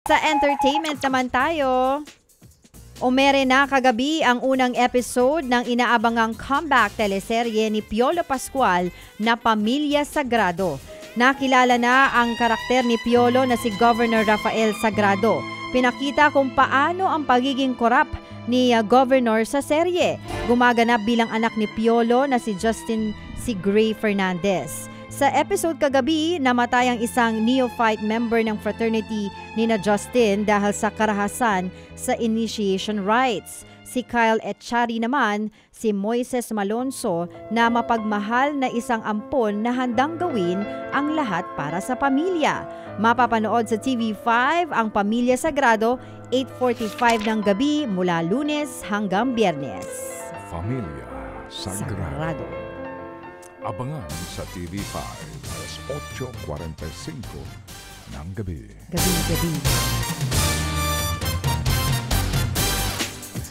Sa entertainment naman tayo. Umere na kagabi ang unang episode ng inaabangang comeback teleserye ni Piolo Pascual na Pamilya Sagrado. Nakilala na ang karakter ni Piolo na si Governor Rafael Sagrado. Pinakita kung paano ang pagiging korap ni Governor sa serye. Gumaganap bilang anak ni Piolo na si Justin Gray Fernandez. Sa episode kagabi, namatay ang isang neophyte member ng fraternity ni Justin dahil sa karahasan sa initiation rites. Si Kyle Echari naman, si Moises Malonzo na mapagmahal na isang ampon na handang gawin ang lahat para sa pamilya. Mapapanood sa TV5 ang Pamilya Sagrado, 8:45 ng gabi mula Lunes hanggang Biyernes. Pamilya Sagrado. Abangan sa TV5 alas 8:45 ng gabi. Gabi.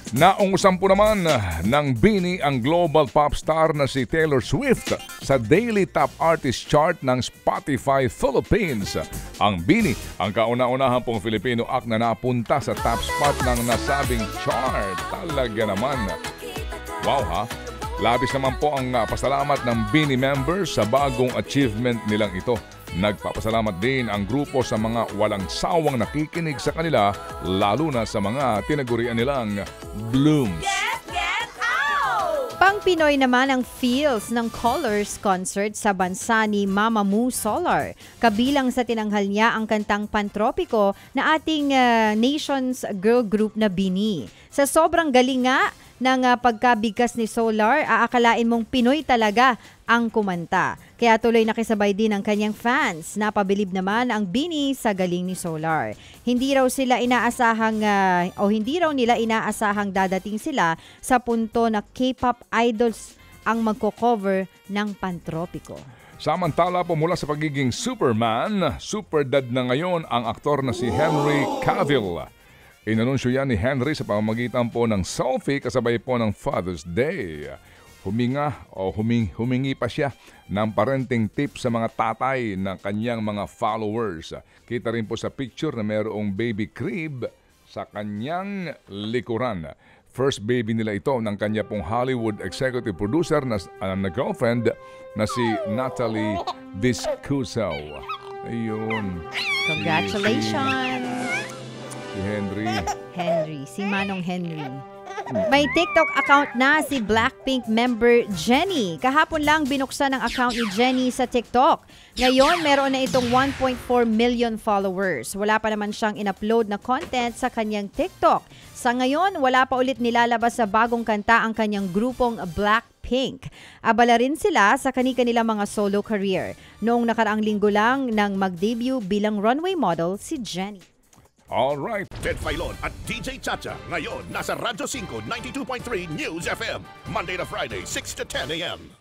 Naungusan po naman ng bini ang global pop star na si Taylor Swift sa Daily Top Artist Chart ng Spotify Philippines. Ang bini ang kauna-unahan pong Filipino act na napunta sa top spot ng nasabing chart. Talaga naman. Wow ha! Labis naman po ang pasalamat ng BINI members sa bagong achievement nilang ito. Nagpapasalamat din ang grupo sa mga walang sawang nakikinig sa kanila, lalo na sa mga tinagurian nilang blooms. Pang Pinoy naman ang feels ng Colors concert sa bansa ni Mamamoo Solar. Kabilang sa tinanghal niya ang kantang Pantropiko na ating nation's girl group na BINI. Sa sobrang galing nga ng pagkabigkas ni Solar, aakalain mong Pinoy talaga ang kumanta. Kaya tuloy nakisabay din ang kanyang fans. Napabilib naman ang BINI sa galing ni Solar. Hindi raw nila inaasahang dadating sila sa punto na K-pop idols ang magko-cover ng Pantropiko. Samantala po mula sa pagiging Superman, super dad na ngayon ang aktor na si Henry Cavill. Inanunsyo yan ni Henry sa pamamagitan po ng selfie kasabay po ng Father's Day. Humingi pa siya ng parenting tip sa mga tatay ng kanyang mga followers. Kita rin po sa picture na mayroong baby crib sa kanyang likuran. First baby nila ito ng kanya pong Hollywood executive producer na girlfriend na si Natalie Viscuso. Ayun. Congratulations! Si Henry, si Manong Henry. May TikTok account na si Blackpink member Jennie. Kahapon lang binuksan ang account ni Jennie sa TikTok. Ngayon, meron na itong 1.4 million followers. Wala pa naman siyang in-upload na content sa kanyang TikTok. Sa ngayon, wala pa ulit nilalabas sa bagong kanta ang kanyang grupong Blackpink. Abala rin sila sa kanilang mga solo career. Noong nakaraang linggo lang nang mag-debut bilang runway model si Jennie. Alright. Ted Filon at DJ Chacha. Ngayon, nasa Radyo 5, 92.3 News FM. Monday to Friday, 6 to 10 a.m.